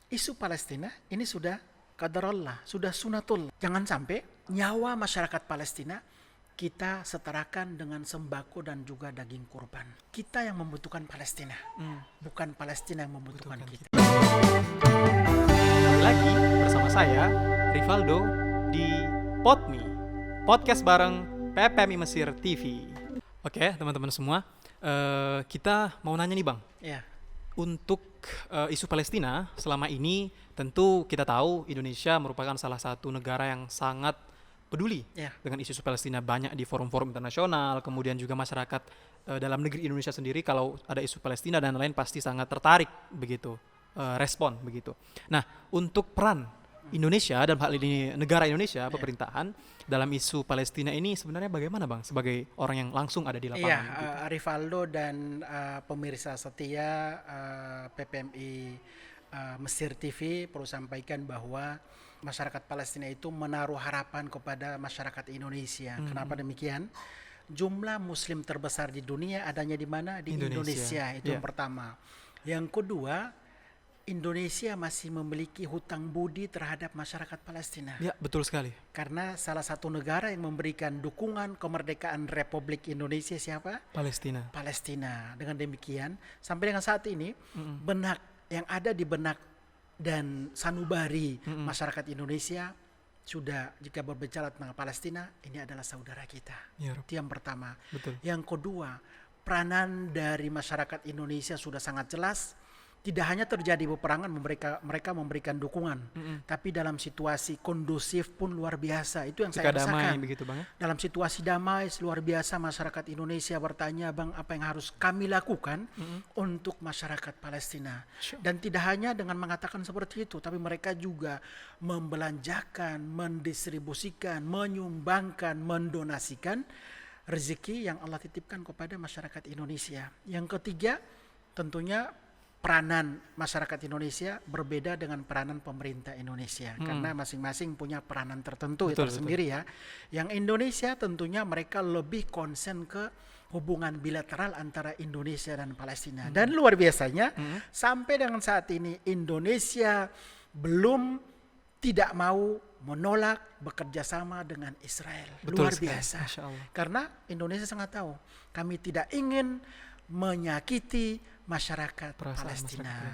isu Palestina ini sudah qadarullah, sudah sunatullah. Jangan sampai nyawa masyarakat Palestina kita setarakan dengan sembako dan juga daging kurban. Kita yang membutuhkan Palestina, bukan Palestina yang membutuhkan kita. Kembali lagi bersama saya, Rivaldo, di PodMe, podcast bareng PPMI Mesir TV. Oke, teman-teman semua, kita mau nanya nih Bang. Ya. Untuk isu Palestina, selama ini tentu kita tahu Indonesia merupakan salah satu negara yang sangat peduli dengan isu Palestina, banyak di forum-forum internasional, kemudian juga masyarakat dalam negeri Indonesia sendiri kalau ada isu Palestina dan lain pasti sangat tertarik begitu, respon begitu. Nah, untuk peran Indonesia dalam hal ini negara Indonesia, pemerintahan dalam isu Palestina ini sebenarnya bagaimana Bang sebagai orang yang langsung ada di lapangan? Iya, Rivaldo dan pemirsa setia PPMI Mesir TV perlu sampaikan bahwa masyarakat Palestina itu menaruh harapan kepada masyarakat Indonesia. Kenapa demikian? Jumlah Muslim terbesar di dunia adanya di mana? Di Indonesia. Itu yang pertama. Yang kedua, Indonesia masih memiliki hutang budi terhadap masyarakat Palestina. Ya, betul sekali. Karena salah satu negara yang memberikan dukungan kemerdekaan Republik Indonesia siapa? Palestina. Dengan demikian, sampai dengan saat ini, benak yang ada di benak dan sanubari masyarakat Indonesia sudah, jika berbicara tentang Palestina, ini adalah saudara kita. Itu yang pertama. Betul. Yang kedua, peranan dari masyarakat Indonesia sudah sangat jelas. Tidak hanya terjadi peperangan, mereka memberikan dukungan, tapi dalam situasi kondusif pun luar biasa. Itu yang saya rasakan. Begitu, Bang, ya? Dalam situasi damai luar biasa, masyarakat Indonesia bertanya, Bang, apa yang harus kami lakukan untuk masyarakat Palestina? Dan tidak hanya dengan mengatakan seperti itu, tapi mereka juga membelanjakan, mendistribusikan, menyumbangkan, mendonasikan rezeki yang Allah titipkan kepada masyarakat Indonesia. Yang ketiga, tentunya peranan masyarakat Indonesia berbeda dengan peranan pemerintah Indonesia, karena masing-masing punya peranan tertentu tersendiri ya. Yang Indonesia tentunya mereka lebih konsen ke hubungan bilateral antara Indonesia dan Palestina. Dan luar biasanya sampai dengan saat ini Indonesia belum tidak mau menolak bekerja sama dengan Israel. Luar biasa. Karena Indonesia sangat tahu kami tidak ingin menyakiti masyarakat Palestina.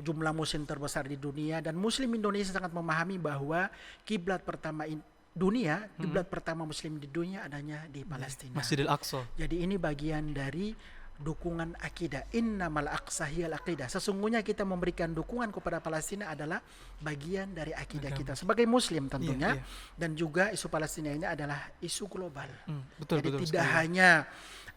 Jumlah muslim terbesar di dunia, dan muslim Indonesia sangat memahami bahwa kiblat pertama dunia, kiblat pertama muslim di dunia adanya di Palestina. Masjidil Aqsa. Jadi ini bagian dari dukungan akidah. Innamal aqsa hiyal aqidah. Sesungguhnya kita memberikan dukungan kepada Palestina adalah bagian dari akidah kita sebagai muslim tentunya. Dan juga isu Palestina ini adalah isu global. Jadi tidak hanya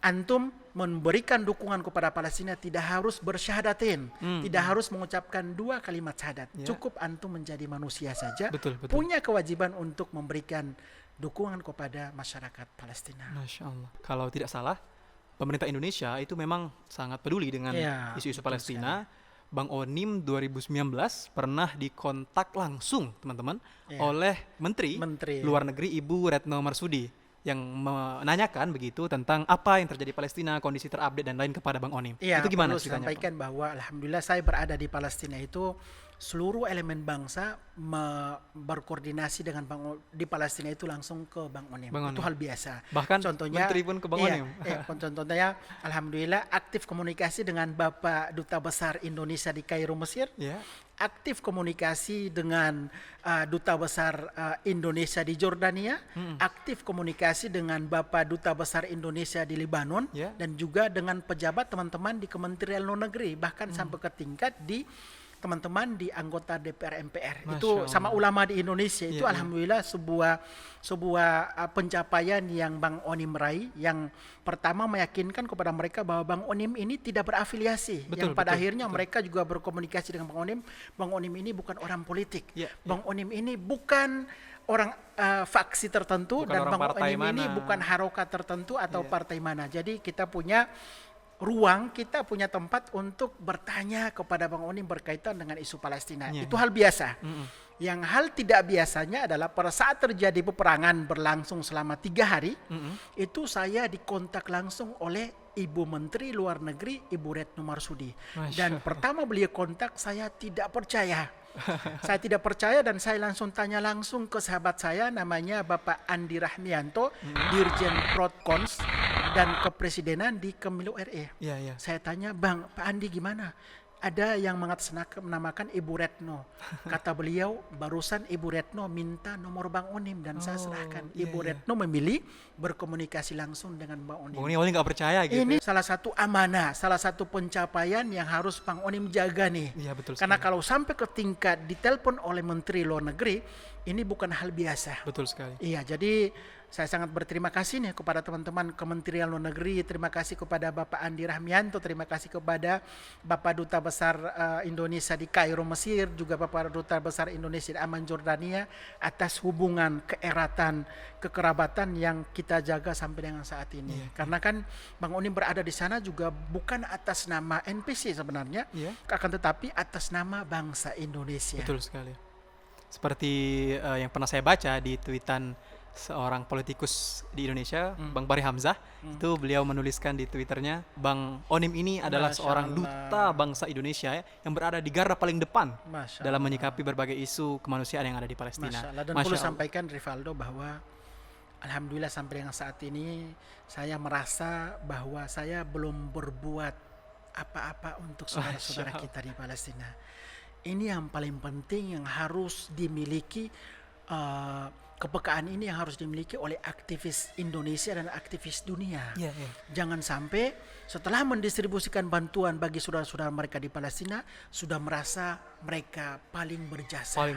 antum memberikan dukungan kepada Palestina, tidak harus bersyahadatin, tidak harus mengucapkan 2 kalimat syahadat. Cukup antum menjadi manusia saja, punya kewajiban untuk memberikan dukungan kepada masyarakat Palestina. Masya Allah. Kalau tidak salah, pemerintah Indonesia itu memang sangat peduli dengan isu-isu Palestina. Bang Onim 2019 pernah dikontak langsung, teman-teman, oleh Menteri Luar Negeri Ibu Retno Marsudi, yang menanyakan begitu tentang apa yang terjadi di Palestina, kondisi terupdate dan lain kepada Bang Onim. Itu gimana ceritanya? Perlu sampaikan bahwa alhamdulillah saya berada di Palestina itu seluruh elemen bangsa berkoordinasi dengan di Palestina itu langsung ke Bang Onim. Itu hal biasa. Bahkan contohnya, Menteri pun ke Bang Onim. Contohnya alhamdulillah aktif komunikasi dengan Bapak Duta Besar Indonesia di Kairo, Mesir. Aktif komunikasi dengan Duta Besar Indonesia di Jordania, aktif komunikasi dengan Bapak Duta Besar Indonesia di Lebanon, dan juga dengan pejabat teman-teman di Kementerian Luar Negeri, bahkan sampai ke tingkat di teman-teman di anggota DPR MPR. Itu sama ulama di Indonesia. Itu alhamdulillah sebuah pencapaian yang Bang Onim raih, yang pertama meyakinkan kepada mereka bahwa Bang Onim ini tidak berafiliasi. Yang pada akhirnya mereka juga berkomunikasi dengan Bang Onim. Bang Onim ini bukan orang politik. Bang Onim ini bukan orang faksi tertentu, dan Bang Onim ini bukan harokat tertentu atau partai mana. Jadi kita punya ruang, kita punya tempat untuk bertanya kepada Bang Onim berkaitan dengan isu Palestina. Itu hal biasa. Yang hal tidak biasanya adalah pada saat terjadi peperangan berlangsung selama 3 hari, itu saya dikontak langsung oleh Ibu Menteri Luar Negeri, Ibu Retno Marsudi. Dan pertama beliau kontak, saya tidak percaya. Saya tidak percaya dan saya langsung tanya langsung ke sahabat saya namanya Bapak Andi Rahmianto, Dirjen Prodkons dan Kepresidenan di Kemilu RI. Saya tanya, Bang, Pak Andi gimana? Ada yang mengatasnamakan Ibu Retno. Kata beliau, barusan Ibu Retno minta nomor Bang Onim dan saya serahkan. Ibu Retno memilih berkomunikasi langsung dengan Bang Onim. Bang Onim awalnya nggak percaya gitu. Ini salah satu amanah, salah satu pencapaian yang harus Bang Onim jaga nih. Iya, betul. Karena kalau sampai ke tingkat ditelepon oleh Menteri Luar Negeri, ini bukan hal biasa. Betul sekali. Iya, jadi saya sangat berterima kasih nih kepada teman-teman Kementerian Luar Negeri, terima kasih kepada Bapak Andi Rahmianto, terima kasih kepada Bapak Duta Besar Indonesia di Kairo, Mesir, juga Bapak Duta Besar Indonesia di Amman, Jordania, atas hubungan keeratan, kekerabatan yang kita jaga sampai dengan saat ini. Karena kan Bang Onim berada di sana juga bukan atas nama NPC sebenarnya, akan tetapi atas nama bangsa Indonesia. Betul sekali. Seperti yang pernah saya baca di tweetan seorang politikus di Indonesia, Bang Fahri Hamzah, itu beliau menuliskan di Twitternya, Bang Onim ini adalah seorang duta bangsa Indonesia yang berada di garda paling depan dalam menyikapi berbagai isu kemanusiaan yang ada di Palestina. Dan perlu sampaikan Rivaldo bahwa alhamdulillah sampai dengan saat ini saya merasa bahwa saya belum berbuat apa-apa untuk saudara-saudara kita di Palestina. Ini yang paling penting yang harus dimiliki, kepekaan ini yang harus dimiliki oleh aktivis Indonesia dan aktivis dunia. Jangan sampai setelah mendistribusikan bantuan bagi saudara-saudara mereka di Palestina sudah merasa mereka paling berjasa.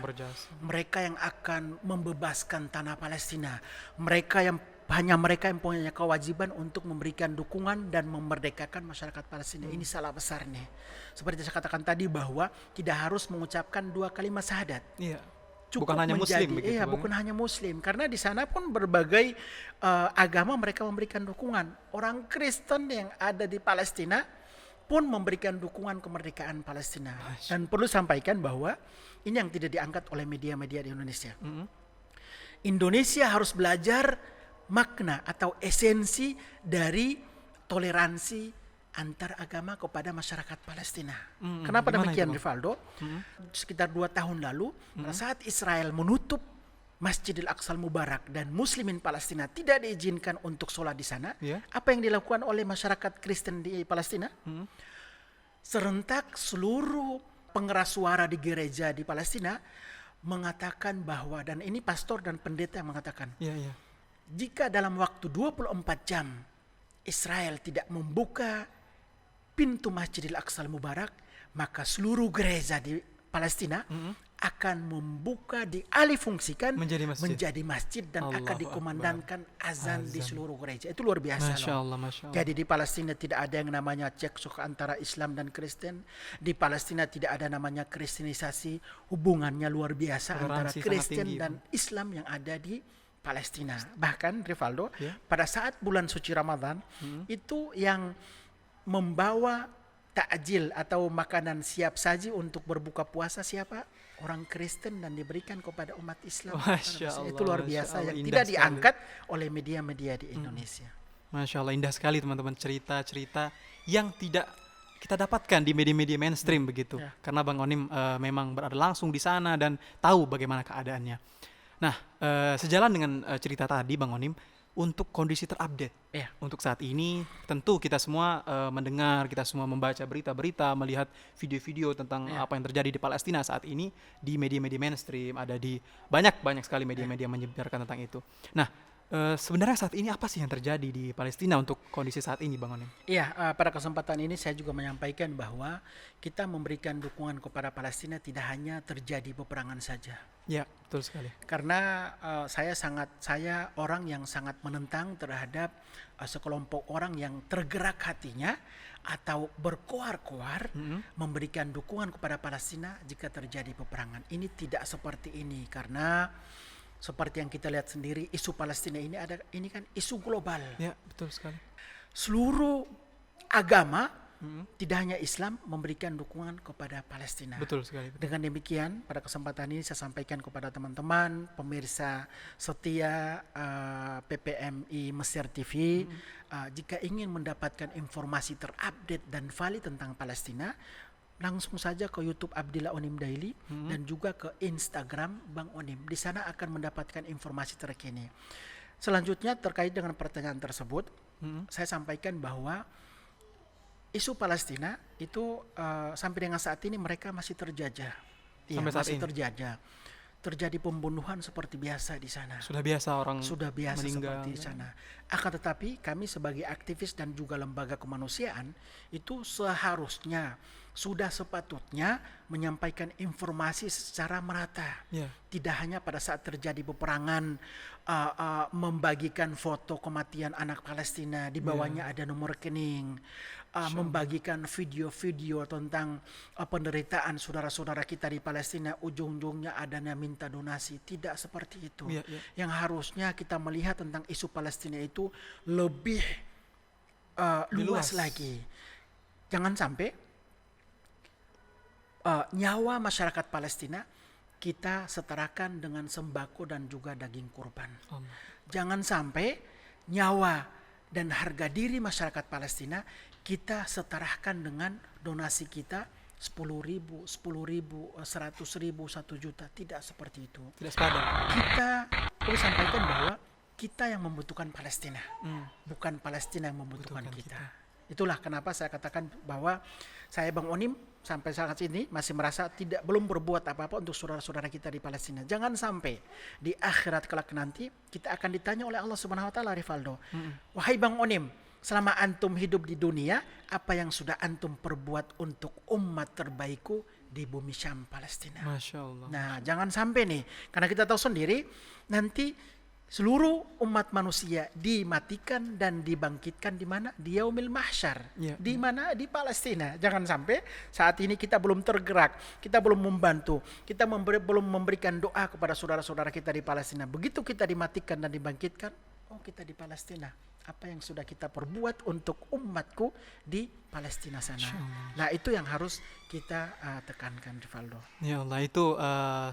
Mereka yang akan membebaskan tanah Palestina. Mereka yang punya kewajiban untuk memberikan dukungan dan memerdekakan masyarakat Palestina. Ini salah besar nih. Seperti saya katakan tadi bahwa tidak harus mengucapkan 2 kalimat syahadat. Cukup bukan hanya Muslim begitu, bukan hanya Muslim, karena di sana pun berbagai agama mereka memberikan dukungan. Orang Kristen yang ada di Palestina pun memberikan dukungan kemerdekaan Palestina. Dan perlu sampaikan bahwa ini yang tidak diangkat oleh media-media di Indonesia. Indonesia harus belajar makna atau esensi dari toleransi antar agama kepada masyarakat Palestina. Kenapa demikian, Rivaldo? Sekitar 2 tahun lalu, pada saat Israel menutup Masjidil Aqsa Mubarak dan Muslimin Palestina tidak diizinkan untuk sholat di sana, apa yang dilakukan oleh masyarakat Kristen di Palestina? Serentak seluruh pengeras suara di gereja di Palestina mengatakan bahwa, dan ini pastor dan pendeta yang mengatakan, jika dalam waktu 24 jam Israel tidak membuka pintu Masjidil Aqsa Mubarak, maka seluruh gereja di Palestina akan membuka, dialihfungsikan menjadi masjid dan akan dikumandangkan azan di seluruh gereja. Itu luar biasa. Masya Allah. Jadi di Palestina tidak ada yang namanya cekcok antara Islam dan Kristen. Di Palestina tidak ada namanya kristenisasi. Hubungannya luar biasa antara Kristen dan Islam yang ada di Palestina. Bahkan Rivaldo, pada saat bulan suci Ramadan, itu yang membawa takjil atau makanan siap saji untuk berbuka puasa siapa? Orang Kristen, dan diberikan kepada umat Islam. Itu luar biasa yang tidak diangkat oleh media-media di Indonesia. Masya Allah, indah sekali teman-teman, cerita-cerita yang tidak kita dapatkan di media-media mainstream begitu. Karena Bang Onim memang berada langsung di sana dan tahu bagaimana keadaannya. Nah, sejalan dengan cerita tadi Bang Onim, untuk kondisi terupdate untuk saat ini, tentu kita semua mendengar, kita semua membaca berita-berita, melihat video-video tentang apa yang terjadi di Palestina saat ini di media-media mainstream, ada di banyak sekali media-media menyebarkan tentang itu. Nah, sebenarnya saat ini apa sih yang terjadi di Palestina untuk kondisi saat ini, Bang Onim? Pada kesempatan ini saya juga menyampaikan bahwa kita memberikan dukungan kepada Palestina tidak hanya terjadi peperangan saja. Ya, betul sekali. Karena saya orang yang sangat menentang terhadap sekelompok orang yang tergerak hatinya atau berkoar-koar memberikan dukungan kepada Palestina jika terjadi peperangan. Ini tidak seperti ini, karena seperti yang kita lihat sendiri, isu Palestina ini kan isu global. Ya, betul sekali. Seluruh agama, tidak hanya Islam, memberikan dukungan kepada Palestina. Betul sekali. Dengan demikian, pada kesempatan ini saya sampaikan kepada teman-teman pemirsa setia PPMI Mesir TV, jika ingin mendapatkan informasi terupdate dan valid tentang Palestina, langsung saja ke YouTube Abdillah Onim Daily dan juga ke Instagram Bang Onim. Di sana akan mendapatkan informasi terkini. Selanjutnya terkait dengan pertanyaan tersebut, saya sampaikan bahwa isu Palestina itu sampai dengan saat ini mereka masih terjajah. Sampai saat ini terjajah. Terjadi pembunuhan seperti biasa di sana. Sudah biasa orang seperti meninggal di sana. Akan tetapi kami sebagai aktivis dan juga lembaga kemanusiaan itu seharusnya sudah sepatutnya menyampaikan informasi secara merata. Tidak hanya pada saat terjadi peperangan membagikan foto kematian anak Palestina, di bawahnya ada nomor rekening, membagikan video-video tentang penderitaan saudara-saudara kita di Palestina, ujung-ujungnya adanya minta donasi. Tidak seperti itu. Yang harusnya kita melihat tentang isu Palestina itu lebih luas lagi. Jangan sampai nyawa masyarakat Palestina kita setarakan dengan sembako dan juga daging kurban. Jangan sampai nyawa dan harga diri masyarakat Palestina kita setarakan dengan donasi kita 10.000, 100.000, 1 juta. Tidak seperti itu. Tidak sepadan. Kita perlu sampaikan bahwa kita yang membutuhkan Palestina, bukan Palestina yang membutuhkan kita. Itulah kenapa saya katakan bahwa saya Bang Onim sampai saat ini masih merasa belum berbuat apa-apa untuk saudara-saudara kita di Palestina. Jangan sampai di akhirat kelak nanti kita akan ditanya oleh Allah Subhanahu wa taala, Rivaldo. Wahai Bang Onim, selama antum hidup di dunia, apa yang sudah antum perbuat untuk umat terbaikku di bumi Syam Palestina? Masya Allah. Nah, jangan sampai nih, karena kita tahu sendiri nanti seluruh umat manusia dimatikan dan dibangkitkan di mana? Di Yaumil Mahsyar. Di mana? Di Palestina. Jangan sampai saat ini kita belum tergerak, kita belum membantu, kita belum memberikan doa kepada saudara-saudara kita di Palestina. Begitu kita dimatikan dan dibangkitkan, oh kita di Palestina. Apa yang sudah kita perbuat untuk umatku di Palestina sana. Nah itu yang harus kita tekankan, Rivaldo. Ya Allah, itu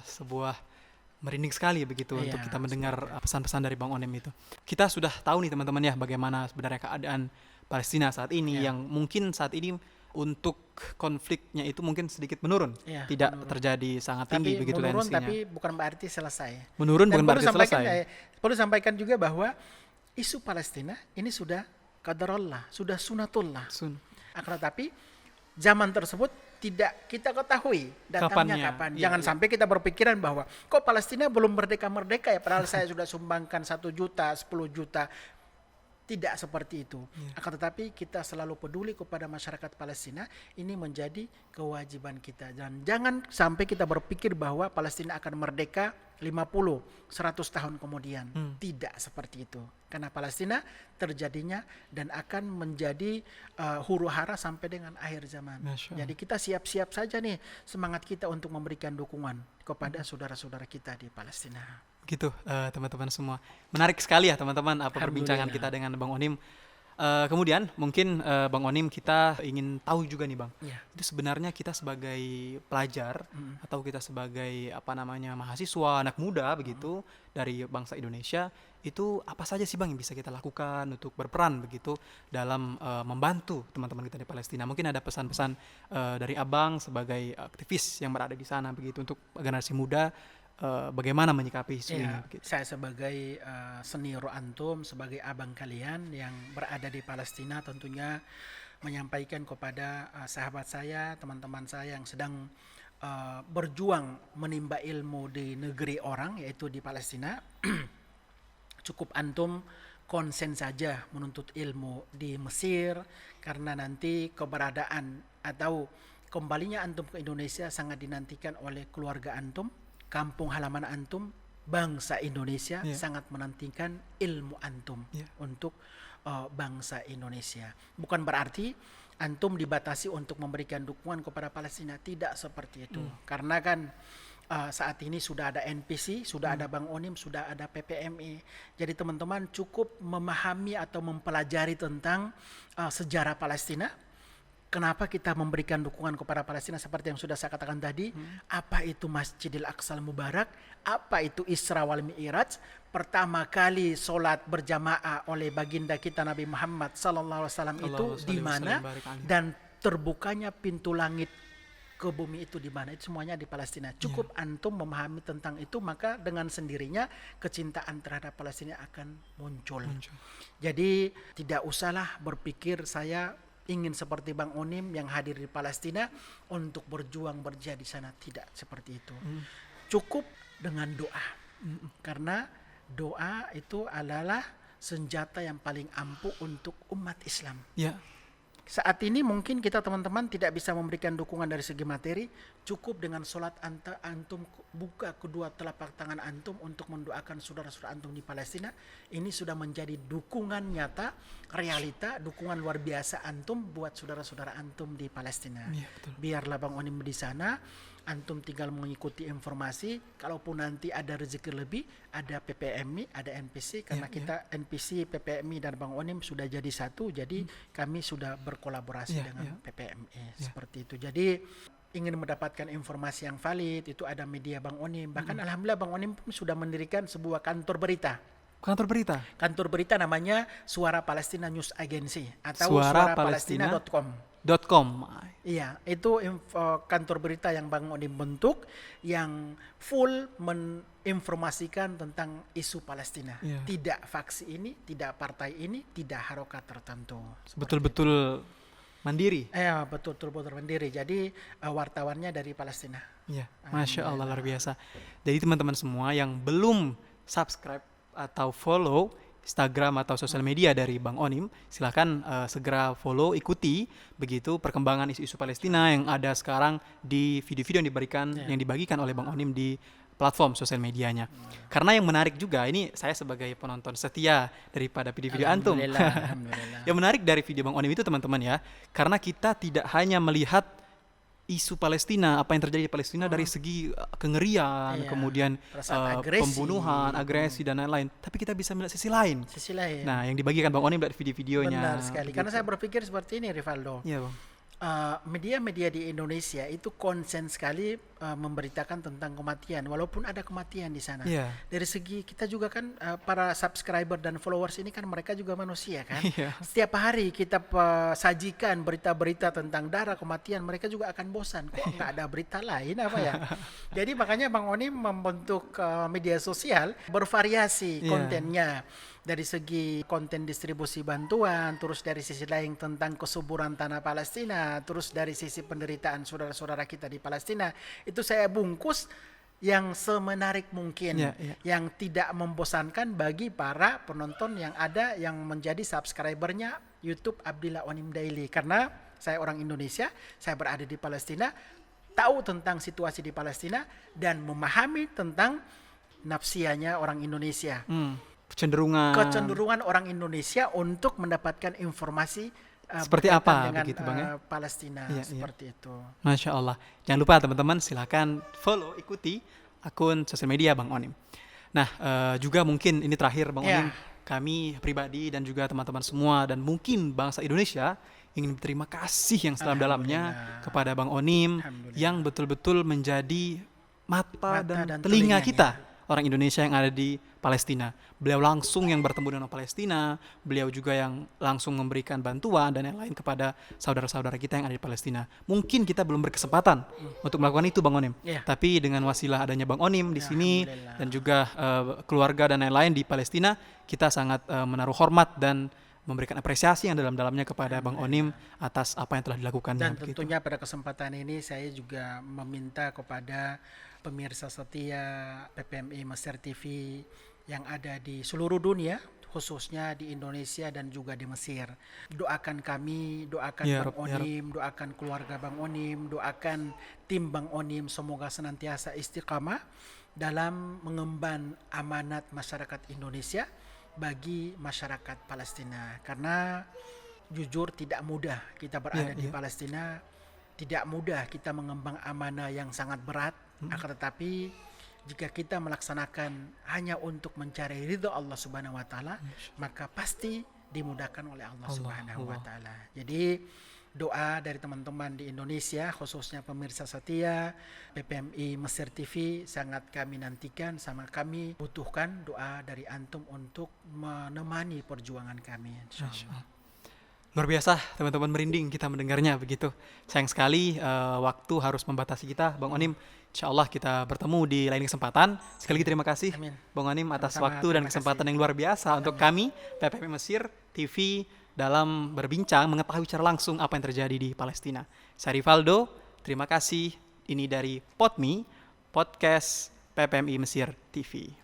sebuah merinding sekali begitu untuk kita mendengar pesan-pesan dari Bang Onim itu. Kita sudah tahu nih teman-teman ya bagaimana sebenarnya keadaan Palestina saat ini yang mungkin saat ini untuk konfliknya itu mungkin sedikit menurun. Tidak terjadi sangat tinggi begitu menurun, tensinya. Tapi bukan berarti selesai. Menurun bukan berarti selesai. Perlu sampaikan juga bahwa isu Palestina ini sudah qadarullah, sudah sunatullah. Akan tetapi zaman tersebut tidak kita ketahui datangnya kapan. Jangan sampai kita berpikiran bahwa kok Palestina belum merdeka-merdeka ya, padahal saya sudah sumbangkan 1 juta, 10 juta. Tidak seperti itu. Akan tetapi kita selalu peduli kepada masyarakat Palestina. Ini menjadi kewajiban kita. Dan jangan sampai kita berpikir bahwa Palestina akan merdeka 50, 100 tahun kemudian. Tidak seperti itu. Karena Palestina terjadinya dan akan menjadi huru hara sampai dengan akhir zaman. Jadi kita siap-siap saja nih semangat kita untuk memberikan dukungan kepada saudara-saudara kita di Palestina. Gitu teman-teman semua. Menarik sekali ya teman-teman apa perbincangan kita dengan Bang Onim. Kemudian mungkin Bang Onim kita ingin tahu juga nih Bang. Itu sebenarnya kita sebagai pelajar atau kita sebagai mahasiswa, anak muda begitu dari bangsa Indonesia, itu apa saja sih Bang yang bisa kita lakukan untuk berperan begitu dalam membantu teman-teman kita di Palestina. Mungkin ada pesan-pesan dari Abang sebagai aktivis yang berada di sana begitu untuk generasi muda. Bagaimana menyikapi isu ini? Saya sebagai senior antum, sebagai abang kalian yang berada di Palestina tentunya menyampaikan kepada sahabat saya, teman-teman saya yang sedang berjuang menimba ilmu di negeri orang, yaitu di Palestina. Cukup antum konsen saja menuntut ilmu di Mesir, karena nanti keberadaan atau kembalinya antum ke Indonesia sangat dinantikan oleh keluarga antum, kampung halaman antum, bangsa Indonesia sangat menantikan ilmu antum untuk bangsa Indonesia. Bukan berarti antum dibatasi untuk memberikan dukungan kepada Palestina, tidak seperti itu. Karena kan saat ini sudah ada NPC, sudah ada Bang Onim, sudah ada PPMI. Jadi teman-teman cukup memahami atau mempelajari tentang sejarah Palestina. Kenapa kita memberikan dukungan kepada Palestina seperti yang sudah saya katakan tadi? Apa itu Masjidil Aqsal Mubarak? Apa itu Isra wal Mi'raj? Pertama kali solat berjamaah oleh baginda kita Nabi Muhammad sallallahu alaihi wasallam itu di mana? Dan terbukanya pintu langit ke bumi itu di mana, itu semuanya di Palestina. Cukup antum memahami tentang itu, maka dengan sendirinya kecintaan terhadap Palestina akan muncul. Jadi tidak usahlah berpikir saya ingin seperti Bang Onim yang hadir di Palestina untuk berjuang berjihad di sana. Tidak seperti itu. Cukup dengan doa. Karena doa itu adalah senjata yang paling ampuh untuk umat Islam. Saat ini mungkin kita teman-teman tidak bisa memberikan dukungan dari segi materi, cukup dengan sholat antum buka kedua telapak tangan antum untuk mendoakan saudara-saudara antum di Palestina. Ini sudah menjadi dukungan nyata, realita, dukungan luar biasa antum buat saudara-saudara antum di Palestina. Biarlah Bang Onim di sana, antum tinggal mengikuti informasi. Kalaupun nanti ada rezeki lebih, ada PPMI, ada NPC, karena kita NPC, PPMI dan Bang Onim sudah jadi satu, jadi kami sudah berkolaborasi dengan PPMI seperti itu. Jadi ingin mendapatkan informasi yang valid, itu ada media Bang Onim. Bahkan alhamdulillah Bang Onim pun sudah mendirikan sebuah kantor berita. Kantor berita namanya Suara Palestina News Agency atau suarapalestina.com. Iya, itu kantor berita yang Bang Onim bentuk yang full menginformasikan tentang isu Palestina. Tidak faksi ini, tidak partai ini, tidak harokat tertentu. Betul-betul mandiri. Betul mandiri. Jadi wartawannya dari Palestina. Masya Allah, luar biasa. Jadi teman-teman semua yang belum subscribe atau follow Instagram atau sosial media dari Bang Onim, silakan segera follow, ikuti begitu perkembangan isu-isu Palestina yang ada sekarang di video-video yang dibagikan oleh Bang Onim di platform sosial medianya. Karena yang menarik juga, ini saya sebagai penonton setia daripada video-video antum. Yang menarik dari video Bang Onim itu teman-teman ya, karena kita tidak hanya melihat isu Palestina, apa yang terjadi di Palestina dari segi kengerian, kemudian pembunuhan, agresi dan lain-lain, tapi kita bisa melihat sisi lain. Nah, yang dibagikan Bang Onim dari video-videonya. Benar sekali. Karena saya berpikir seperti ini, Rivaldo. Iya, Bang. Media-media di Indonesia itu konsen sekali memberitakan tentang kematian, walaupun ada kematian di sana. Dari segi kita juga kan para subscriber dan followers ini kan mereka juga manusia kan. Setiap hari kita sajikan berita-berita tentang darah kematian, mereka juga akan bosan. Kok nggak ada berita lain apa ya? Jadi makanya Bang Onim membentuk media sosial bervariasi kontennya. Dari segi konten distribusi bantuan, terus dari sisi lain tentang kesuburan tanah Palestina, terus dari sisi penderitaan saudara-saudara kita di Palestina, itu saya bungkus yang semenarik mungkin, yang tidak membosankan bagi para penonton yang ada yang menjadi subscribernya YouTube Abdillah Onim Daily. Karena saya orang Indonesia, saya berada di Palestina, tahu tentang situasi di Palestina dan memahami tentang nafsianya orang Indonesia. Kecenderungan orang Indonesia untuk mendapatkan informasi seperti apa begitu Bang ya? Palestina seperti itu. Masya Allah. Jangan lupa teman-teman silakan follow, ikuti akun sosial media Bang Onim. Nah juga mungkin ini terakhir Bang Onim, kami pribadi dan juga teman-teman semua dan mungkin bangsa Indonesia ingin berterima kasih yang sedalam-dalamnya kepada Bang Onim yang betul-betul menjadi mata dan telinga kita, orang Indonesia yang ada di Palestina. Beliau langsung yang bertemu dengan Palestina, beliau juga yang langsung memberikan bantuan dan yang lain kepada saudara-saudara kita yang ada di Palestina. Mungkin kita belum berkesempatan untuk melakukan itu Bang Onim, tapi dengan wasilah adanya Bang Onim di sini dan juga keluarga dan lain-lain di Palestina, kita sangat menaruh hormat dan memberikan apresiasi yang dalam-dalamnya kepada Bang Onim atas apa yang telah dilakukannya. Dan tentunya pada kesempatan ini saya juga meminta kepada pemirsa setia PPMI Mesir TV yang ada di seluruh dunia, khususnya di Indonesia dan juga di Mesir. Doakan kami, doakan Bang Onim, doakan keluarga Bang Onim, doakan tim Bang Onim, semoga senantiasa istiqamah dalam mengemban amanat masyarakat Indonesia bagi masyarakat Palestina. Karena jujur tidak mudah kita berada di Palestina, tidak mudah kita mengemban amanah yang sangat berat, akan tetapi jika kita melaksanakan hanya untuk mencari ridha Allah Subhanahu wa taala, maka pasti dimudahkan oleh Allah Subhanahu wa taala. Jadi doa dari teman-teman di Indonesia, khususnya pemirsa setia PPMI Mesir TV, sangat kami nantikan, sama kami butuhkan doa dari antum untuk menemani perjuangan kami, insyaallah. Luar biasa, teman-teman, merinding kita mendengarnya begitu. Sayang sekali waktu harus membatasi kita, Bang Onim. Insya Allah kita bertemu di lain kesempatan. Sekali lagi terima kasih, Amin. Bang Onim, atas waktu dan kesempatan yang luar biasa untuk kami, PPMI Mesir TV, dalam berbincang, mengetahui secara langsung apa yang terjadi di Palestina. Saya Rivaldo, terima kasih. Ini dari PodMe, Podcast PPMI Mesir TV.